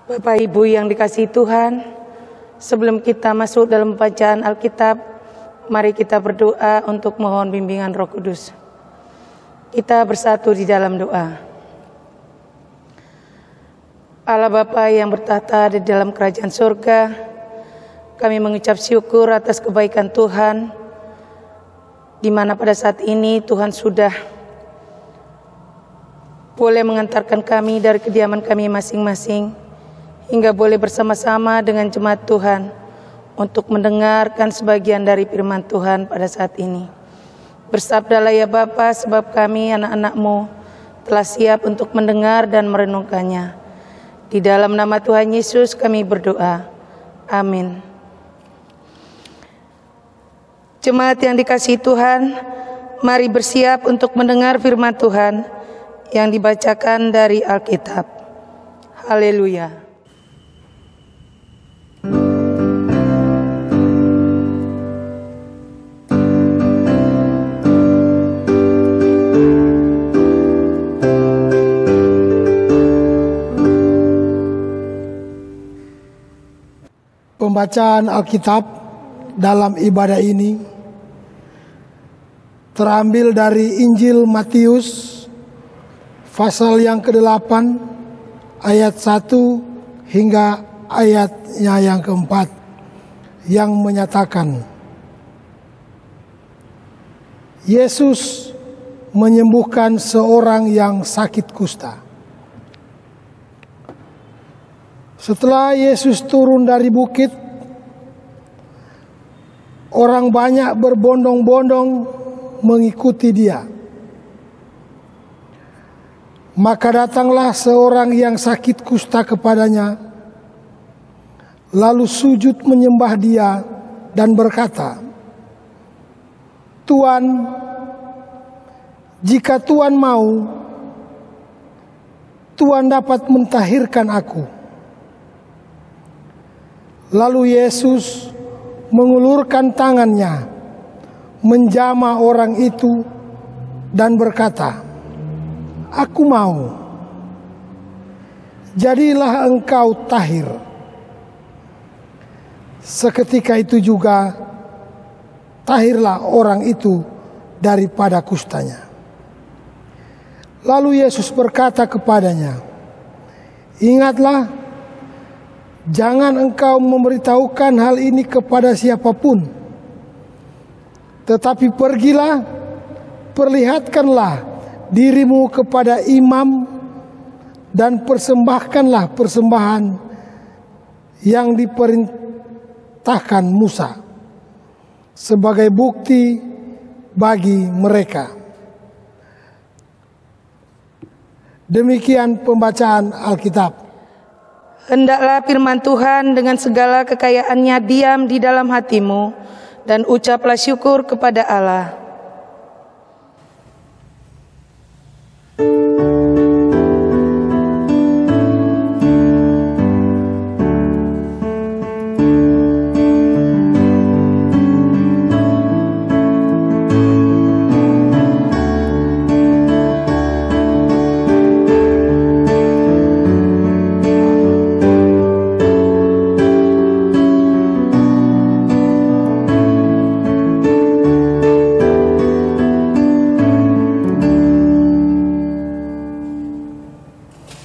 Bapak Ibu yang dikasihi Tuhan, sebelum kita masuk dalam bacaan Alkitab, mari kita berdoa untuk mohon bimbingan Roh Kudus. Kita bersatu di dalam doa. Allah Bapa yang bertahta di dalam kerajaan surga, kami mengucap syukur atas kebaikan Tuhan, di mana pada saat ini Tuhan sudah boleh mengantarkan kami dari kediaman kami masing-masing, hingga boleh bersama-sama dengan jemaat Tuhan untuk mendengarkan sebagian dari firman Tuhan pada saat ini. Bersabdalah ya Bapa, sebab kami anak-anak-Mu telah siap untuk mendengar dan merenungkannya. Di dalam nama Tuhan Yesus kami berdoa. Amin. Jemaat yang dikasihi Tuhan, mari bersiap untuk mendengar firman Tuhan yang dibacakan dari Alkitab. Haleluya. Pembacaan Alkitab dalam ibadah ini terambil dari Injil Matius pasal yang ke-8 ayat 1 hingga ayatnya yang ke-4 yang menyatakan Yesus menyembuhkan seorang yang sakit kusta. Setelah Yesus turun dari bukit, orang banyak berbondong-bondong mengikuti dia. Maka datanglah seorang yang sakit kusta kepadanya, lalu sujud menyembah dia dan berkata, "Tuan, jika Tuan mau, Tuan dapat mentahirkan aku." Lalu Yesus mengulurkan tangannya, menjamah orang itu dan berkata, "Aku mau, jadilah engkau tahir." Seketika itu juga tahirlah orang itu daripada kustanya. Lalu Yesus berkata kepadanya, "Ingatlah, jangan engkau memberitahukan hal ini kepada siapapun, tetapi pergilah, perlihatkanlah dirimu kepada imam dan persembahkanlah persembahan yang diperintahkan Musa sebagai bukti bagi mereka." Demikian pembacaan Alkitab. Hendaklah firman Tuhan dengan segala kekayaannya diam di dalam hatimu, dan ucaplah syukur kepada Allah.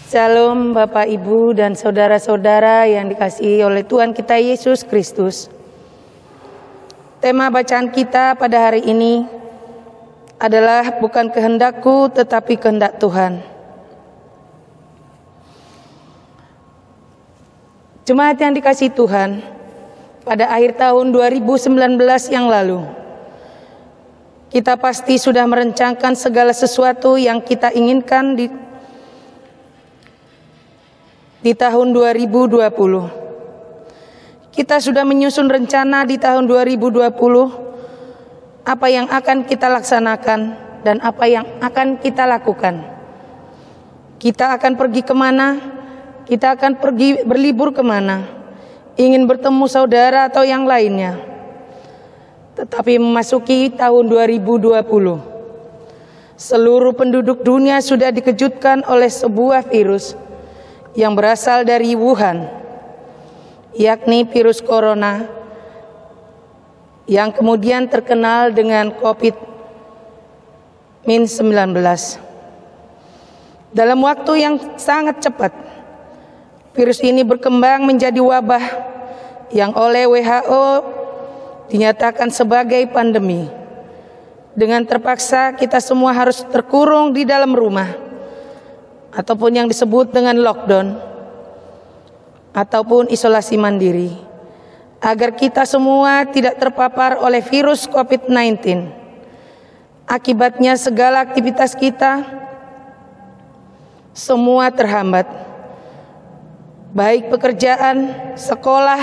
Shalom Bapak, Ibu, dan saudara-saudara yang dikasihi oleh Tuhan kita Yesus Kristus. Tema bacaan kita pada hari ini adalah bukan kehendakku tetapi kehendak Tuhan. Jemaat yang dikasihi Tuhan, pada akhir tahun 2019 yang lalu, kita pasti sudah merencanakan segala sesuatu yang kita inginkan di tahun 2020. Kita sudah menyusun rencana di tahun 2020 apa yang akan kita laksanakan dan apa yang akan kita lakukan. Kita akan pergi kemana, kita akan pergi berlibur kemana, ingin bertemu saudara atau yang lainnya. Tetapi memasuki tahun 2020, seluruh penduduk dunia sudah dikejutkan oleh sebuah virus yang berasal dari Wuhan, yakni virus corona yang kemudian terkenal dengan COVID-19. Dalam waktu yang sangat cepat, virus ini berkembang menjadi wabah yang oleh WHO dinyatakan sebagai pandemi. Dengan terpaksa kita semua harus terkurung di dalam rumah, ataupun yang disebut dengan lockdown, ataupun isolasi mandiri, agar kita semua tidak terpapar oleh virus COVID-19. Akibatnya segala aktivitas kita semua terhambat, baik pekerjaan, sekolah,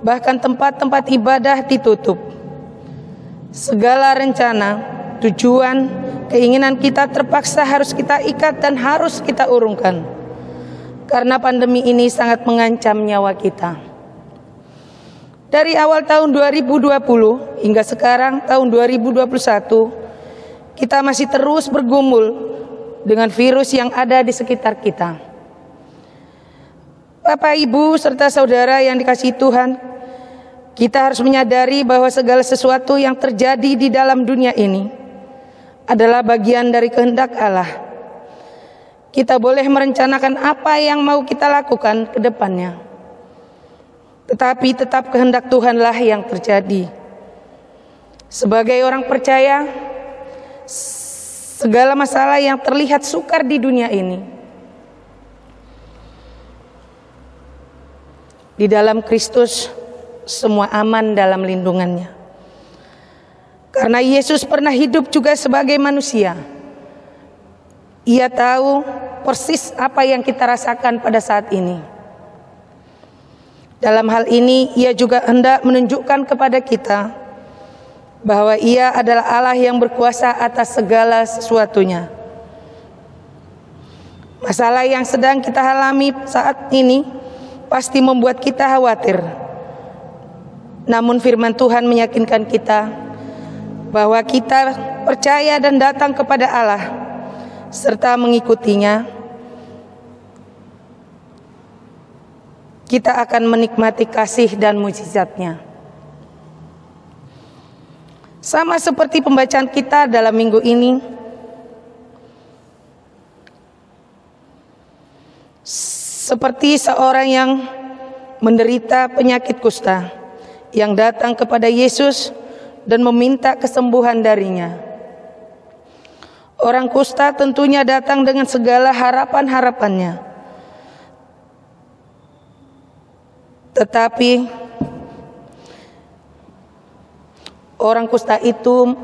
bahkan tempat-tempat ibadah ditutup. Segala rencana, tujuan, keinginan kita terpaksa harus kita ikat dan harus kita urungkan, karena pandemi ini sangat mengancam nyawa kita. Dari awal tahun 2020 hingga sekarang tahun 2021, kita masih terus bergumul dengan virus yang ada di sekitar kita. Bapak, Ibu, serta saudara yang dikasihi Tuhan, kita harus menyadari bahwa segala sesuatu yang terjadi di dalam dunia ini adalah bagian dari kehendak Allah. Kita boleh merencanakan apa yang mau kita lakukan ke depannya, tetapi tetap kehendak Tuhanlah yang terjadi. Sebagai orang percaya, segala masalah yang terlihat sukar di dunia ini, di dalam Kristus semua aman dalam lindungannya. Karena Yesus pernah hidup juga sebagai manusia, Ia tahu persis apa yang kita rasakan pada saat ini. Dalam hal ini Ia juga hendak menunjukkan kepada kita bahwa Ia adalah Allah yang berkuasa atas segala sesuatunya. Masalah yang sedang kita alami saat ini pasti membuat kita khawatir. Namun firman Tuhan meyakinkan kita bahwa kita percaya dan datang kepada Allah serta mengikutinya, kita akan menikmati kasih dan mukjizat-Nya. Sama seperti pembacaan kita dalam minggu ini, seperti seorang yang menderita penyakit kusta yang datang kepada Yesus dan meminta kesembuhan darinya. Orang kusta tentunya datang dengan segala harapan-harapannya, tetapi orang kusta itu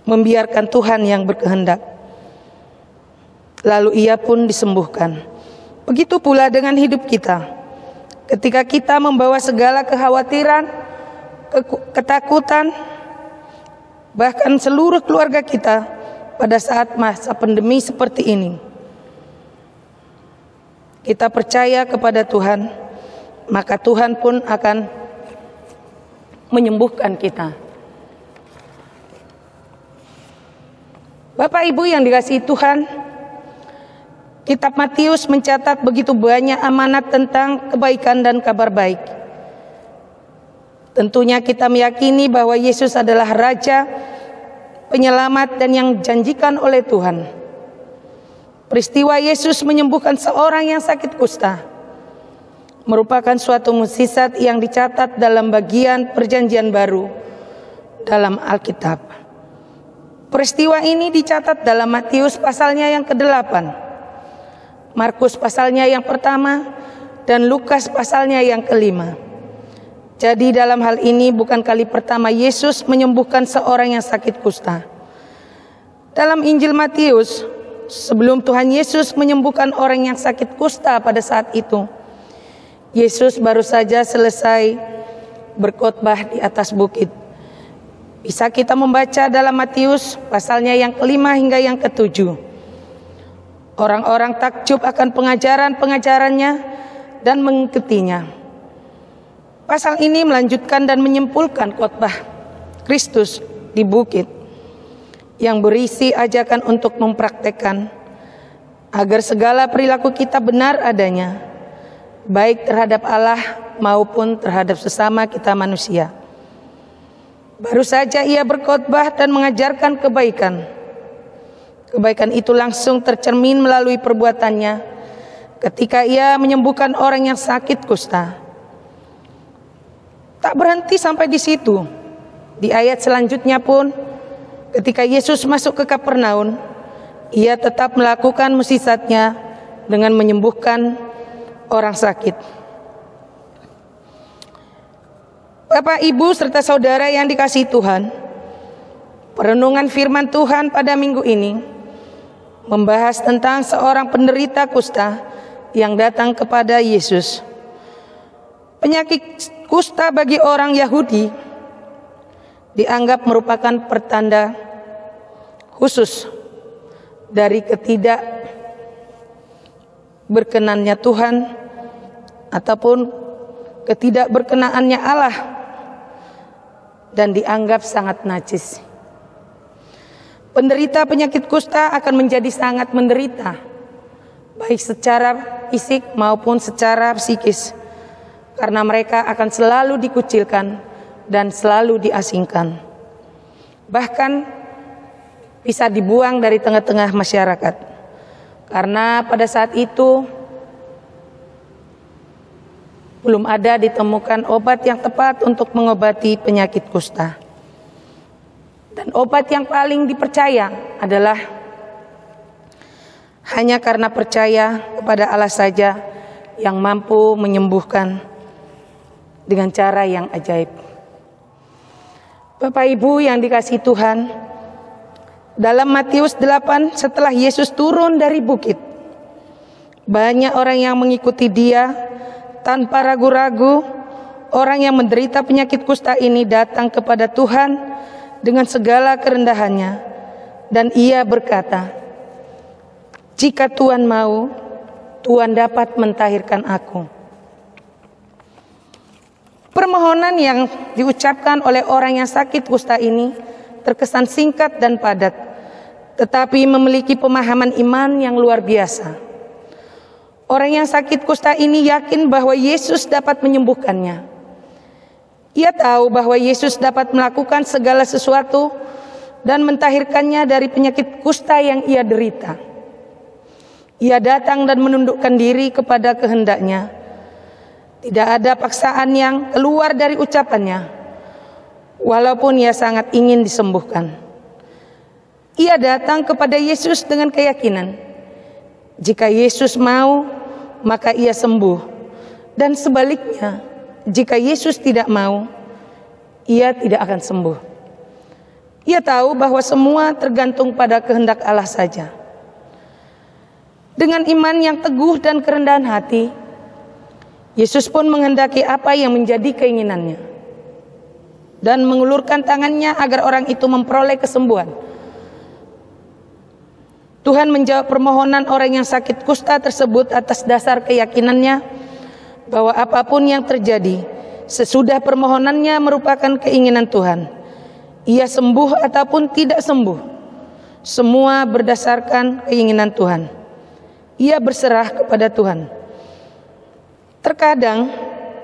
membiarkan Tuhan yang berkehendak, lalu ia pun disembuhkan. Begitu pula dengan hidup kita. Ketika kita membawa segala kekhawatiran, ketakutan, bahkan seluruh keluarga kita pada saat masa pandemi seperti ini, kita percaya kepada Tuhan, maka Tuhan pun akan menyembuhkan kita. Bapak Ibu yang dikasihi Tuhan, Kitab Matius mencatat begitu banyak amanat tentang kebaikan dan kabar baik. Tentunya kita meyakini bahwa Yesus adalah Raja, Penyelamat dan yang dijanjikan oleh Tuhan. Peristiwa Yesus menyembuhkan seorang yang sakit kusta merupakan suatu mukjizat yang dicatat dalam bagian Perjanjian Baru dalam Alkitab. Peristiwa ini dicatat dalam Matius pasalnya yang ke-8, Markus pasalnya yang pertama, dan Lukas pasalnya yang ke-5. Jadi dalam hal ini bukan kali pertama Yesus menyembuhkan seorang yang sakit kusta. Dalam Injil Matius, sebelum Tuhan Yesus menyembuhkan orang yang sakit kusta pada saat itu, Yesus baru saja selesai berkhotbah di atas bukit. Bisa kita membaca dalam Matius pasalnya yang ke-5 hingga yang ke-7. Orang-orang takjub akan pengajaran-pengajarannya dan mengikutinya. Pasal ini melanjutkan dan menyimpulkan khotbah Kristus di bukit yang berisi ajakan untuk mempraktekkan agar segala perilaku kita benar adanya, baik terhadap Allah maupun terhadap sesama kita manusia. Baru saja ia berkhotbah dan mengajarkan kebaikan. Kebaikan itu langsung tercermin melalui perbuatannya ketika ia menyembuhkan orang yang sakit kusta. Tak berhenti sampai di situ. Di ayat selanjutnya pun, ketika Yesus masuk ke Kapernaum, ia tetap melakukan mukjizatnya dengan menyembuhkan orang sakit. Bapak, Ibu, serta saudara yang dikasihi Tuhan, perenungan firman Tuhan pada minggu ini membahas tentang seorang penderita kusta yang datang kepada Yesus. Penyakit kusta bagi orang Yahudi dianggap merupakan pertanda khusus dari ketidak berkenannya Tuhan ataupun ketidakberkenaannya Allah, dan dianggap sangat najis. Penderita penyakit kusta akan menjadi sangat menderita, baik secara fisik maupun secara psikis, karena mereka akan selalu dikucilkan dan selalu diasingkan. Bahkan bisa dibuang dari tengah-tengah masyarakat, karena pada saat itu belum ada ditemukan obat yang tepat untuk mengobati penyakit kusta. Dan obat yang paling dipercaya adalah hanya karena percaya kepada Allah saja yang mampu menyembuhkan dengan cara yang ajaib. Bapak Ibu yang dikasihi Tuhan, dalam Matius 8 setelah Yesus turun dari bukit, banyak orang yang mengikuti dia. Tanpa ragu-ragu, orang yang menderita penyakit kusta ini datang kepada Tuhan dengan segala kerendahannya, dan ia berkata, "Jika Tuhan mau, Tuhan dapat mentahirkan aku." Permohonan yang diucapkan oleh orang yang sakit kusta ini terkesan singkat dan padat, tetapi memiliki pemahaman iman yang luar biasa. Orang yang sakit kusta ini yakin bahwa Yesus dapat menyembuhkannya. Ia tahu bahwa Yesus dapat melakukan segala sesuatu dan mentahirkannya dari penyakit kusta yang ia derita. Ia datang dan menundukkan diri kepada kehendaknya. Tidak ada paksaan yang keluar dari ucapannya, walaupun ia sangat ingin disembuhkan. Ia datang kepada Yesus dengan keyakinan, jika Yesus mau, maka ia sembuh. Dan sebaliknya, jika Yesus tidak mau, ia tidak akan sembuh. Ia tahu bahwa semua tergantung pada kehendak Allah saja. Dengan iman yang teguh dan kerendahan hati, Yesus pun menghendaki apa yang menjadi keinginannya, dan mengulurkan tangannya agar orang itu memperoleh kesembuhan. Tuhan menjawab permohonan orang yang sakit kusta tersebut atas dasar keyakinannya bahwa apapun yang terjadi sesudah permohonannya merupakan keinginan Tuhan. Ia sembuh ataupun tidak sembuh, semua berdasarkan keinginan Tuhan. Ia berserah kepada Tuhan. Terkadang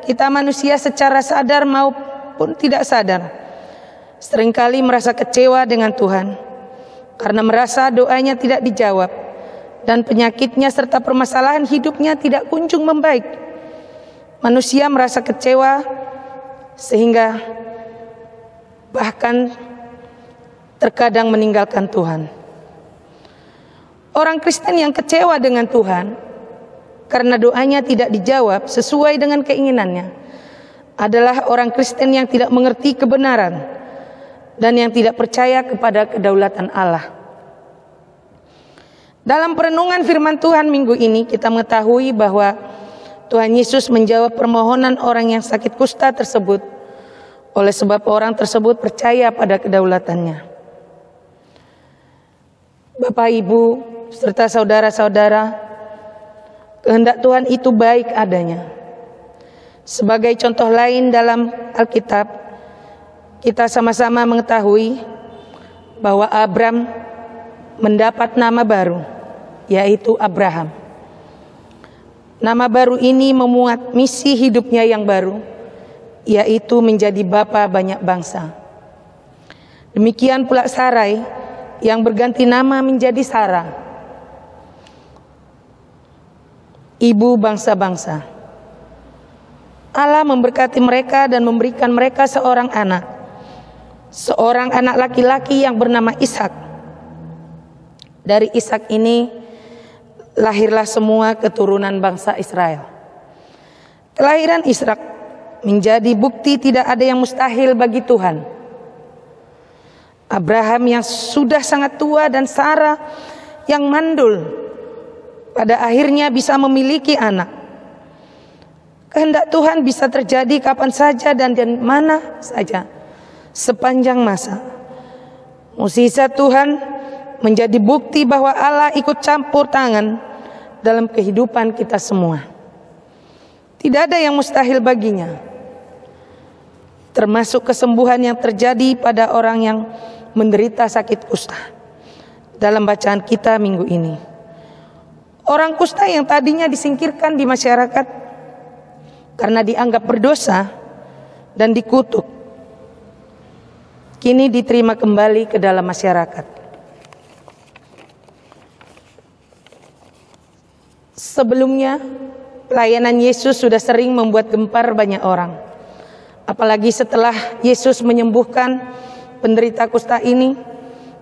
kita manusia secara sadar maupun tidak sadar seringkali merasa kecewa dengan Tuhan, karena merasa doanya tidak dijawab dan penyakitnya serta permasalahan hidupnya tidak kunjung membaik. Manusia merasa kecewa sehingga bahkan terkadang meninggalkan Tuhan. Orang Kristen yang kecewa dengan Tuhan karena doanya tidak dijawab sesuai dengan keinginannya adalah orang Kristen yang tidak mengerti kebenaran dan yang tidak percaya kepada kedaulatan Allah. Dalam perenungan firman Tuhan minggu ini, kita mengetahui bahwa Tuhan Yesus menjawab permohonan orang yang sakit kusta tersebut oleh sebab orang tersebut percaya pada kedaulatannya. Bapak, Ibu, serta saudara-saudara, kehendak Tuhan itu baik adanya. Sebagai contoh lain dalam Alkitab, kita sama-sama mengetahui bahwa Abram mendapat nama baru yaitu Abraham. Nama baru ini memuat misi hidupnya yang baru, yaitu menjadi bapa banyak bangsa. Demikian pula Sarai yang berganti nama menjadi Sarah, ibu bangsa-bangsa. Allah memberkati mereka dan memberikan mereka seorang anak laki-laki yang bernama Ishak. Dari Ishak ini lahirlah semua keturunan bangsa Israel. Kelahiran Ishak menjadi bukti tidak ada yang mustahil bagi Tuhan. Abraham yang sudah sangat tua dan Sarah yang mandul pada akhirnya bisa memiliki anak. Kehendak Tuhan bisa terjadi kapan saja dan di mana saja sepanjang masa. Mukjizat Tuhan menjadi bukti bahwa Allah ikut campur tangan dalam kehidupan kita semua. Tidak ada yang mustahil baginya, termasuk kesembuhan yang terjadi pada orang yang menderita sakit kusta. Dalam bacaan kita minggu ini, orang kusta yang tadinya disingkirkan di masyarakat karena dianggap berdosa dan dikutuk, kini diterima kembali ke dalam masyarakat. Sebelumnya, pelayanan Yesus sudah sering membuat gempar banyak orang. Apalagi setelah Yesus menyembuhkan penderita kusta ini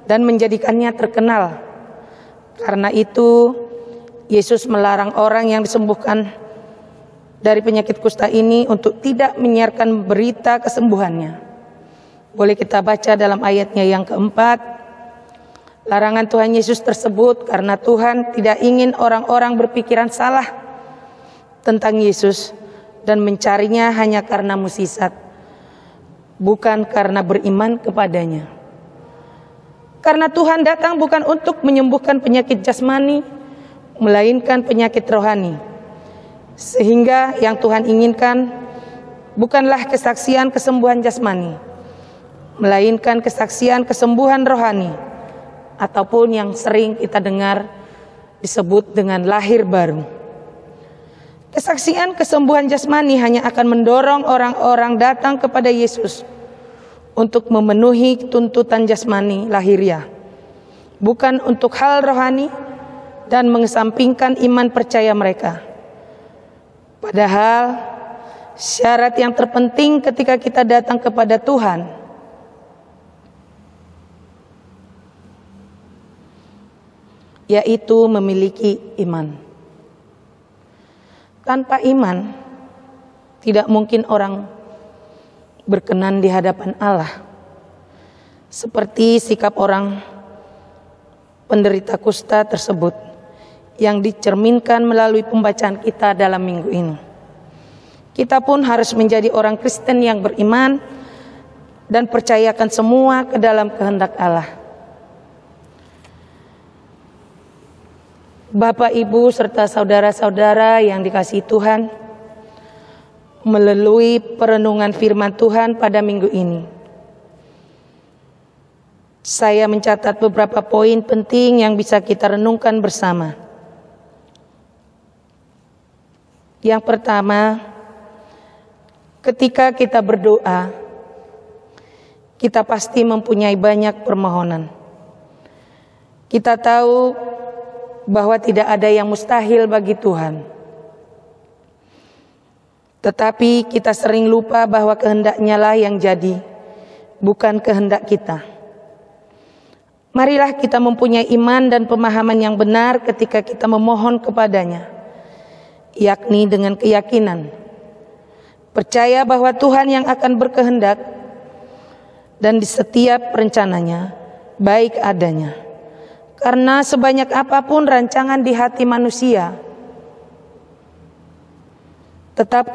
dan menjadikannya terkenal. Karena itu, Yesus melarang orang yang disembuhkan dari penyakit kusta ini untuk tidak menyiarkan berita kesembuhannya. Boleh kita baca dalam ayatnya yang keempat. Larangan Tuhan Yesus tersebut karena Tuhan tidak ingin orang-orang berpikiran salah tentang Yesus dan mencarinya hanya karena mukjizat, bukan karena beriman kepadanya. Karena Tuhan datang bukan untuk menyembuhkan penyakit jasmani, melainkan penyakit rohani. Sehingga yang Tuhan inginkan bukanlah kesaksian kesembuhan jasmani, melainkan kesaksian kesembuhan rohani, ataupun yang sering kita dengar disebut dengan lahir baru. Kesaksian kesembuhan jasmani hanya akan mendorong orang-orang datang kepada Yesus untuk memenuhi tuntutan jasmani lahiriah, bukan untuk hal rohani dan mengesampingkan iman percaya mereka. Padahal syarat yang terpenting ketika kita datang kepada Tuhan yaitu memiliki iman. Tanpa iman, tidak mungkin orang berkenan di hadapan Allah. Seperti sikap orang penderita kusta tersebut yang dicerminkan melalui pembacaan kita dalam minggu ini. Kita pun harus menjadi orang Kristen yang beriman dan percayakan semua ke dalam kehendak Allah. Bapak, Ibu, serta saudara-saudara yang dikasihi Tuhan, melalui perenungan firman Tuhan pada minggu ini, saya mencatat beberapa poin penting yang bisa kita renungkan bersama. Yang pertama, ketika kita berdoa, kita pasti mempunyai banyak permohonan. Kita tahu bahwa tidak ada yang mustahil bagi Tuhan. Tetapi kita sering lupa bahwa kehendak-Nya lah yang jadi, bukan kehendak kita. Marilah kita mempunyai iman dan pemahaman yang benar ketika kita memohon kepada-Nya, yakni dengan keyakinan, percaya bahwa Tuhan yang akan berkehendak dan di setiap rencananya baik adanya. Karena sebanyak apapun rancangan di hati manusia, tetap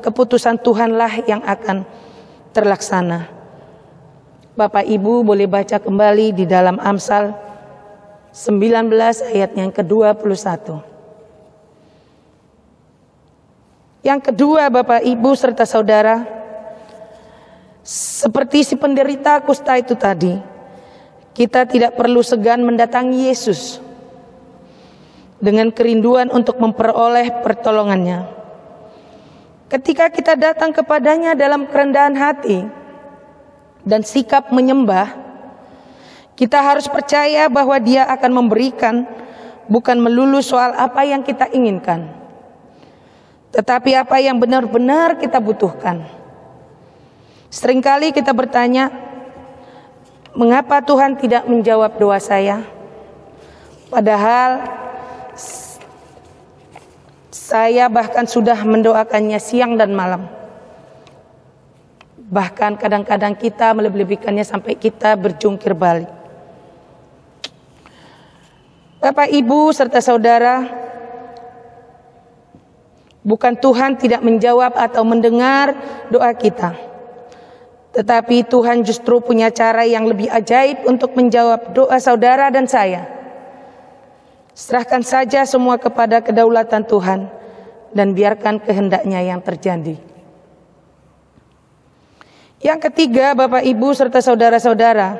keputusan Tuhanlah yang akan terlaksana. Bapak Ibu boleh baca kembali di dalam Amsal 19 ayat yang ke-21. Yang kedua, Bapak Ibu serta saudara, seperti si penderita kusta itu tadi, kita tidak perlu segan mendatangi Yesus. dengan kerinduan untuk memperoleh pertolongannya. Ketika kita datang kepadanya dalam kerendahan hati dan sikap menyembah, kita harus percaya bahwa Dia akan memberikan, bukan melulu soal apa yang kita inginkan, tetapi apa yang benar-benar kita butuhkan. Seringkali kita bertanya, mengapa Tuhan tidak menjawab doa saya? Padahal saya bahkan sudah mendoakannya siang dan malam. Bahkan kadang-kadang kita melebih-lebihkannya sampai kita berjungkir balik. Bapak, Ibu, serta saudara, bukan Tuhan tidak menjawab atau mendengar doa kita, tetapi Tuhan justru punya cara yang lebih ajaib untuk menjawab doa saudara dan saya. Serahkan saja semua kepada kedaulatan Tuhan dan biarkan kehendaknya yang terjadi. Yang ketiga, Bapak, Ibu, serta saudara-saudara,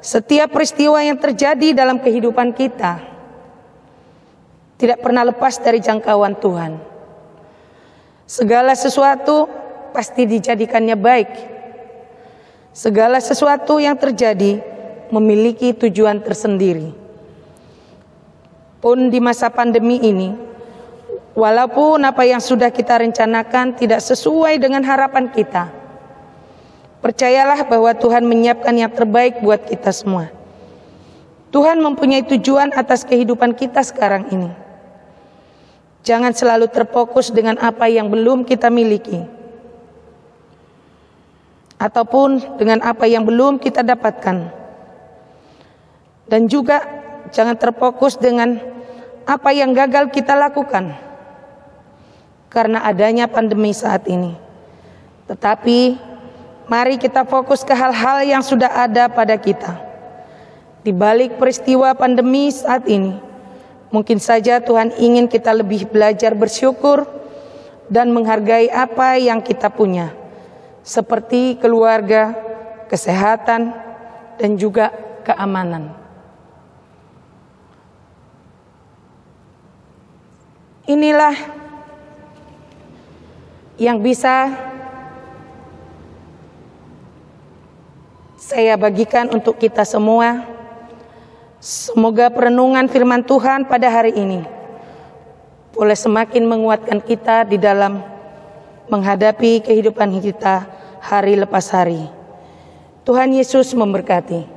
setiap peristiwa yang terjadi dalam kehidupan kita tidak pernah lepas dari jangkauan Tuhan. Segala sesuatu pasti dijadikannya baik. Segala sesuatu yang terjadi memiliki tujuan tersendiri. Pun di masa pandemi ini, walaupun apa yang sudah kita rencanakan tidak sesuai dengan harapan kita, percayalah bahwa Tuhan menyiapkan yang terbaik buat kita semua. Tuhan mempunyai tujuan atas kehidupan kita sekarang ini. Jangan selalu terfokus dengan apa yang belum kita miliki, ataupun dengan apa yang belum kita dapatkan. Dan juga jangan terfokus dengan apa yang gagal kita lakukan karena adanya pandemi saat ini. Tetapi mari kita fokus ke hal-hal yang sudah ada pada kita. Di balik peristiwa pandemi saat ini, mungkin saja Tuhan ingin kita lebih belajar bersyukur dan menghargai apa yang kita punya, seperti keluarga, kesehatan, dan juga keamanan. Inilah yang bisa saya bagikan untuk kita semua. Semoga perenungan firman Tuhan pada hari ini boleh semakin menguatkan kita di dalam menghadapi kehidupan kita hari lepas hari. Tuhan Yesus memberkati.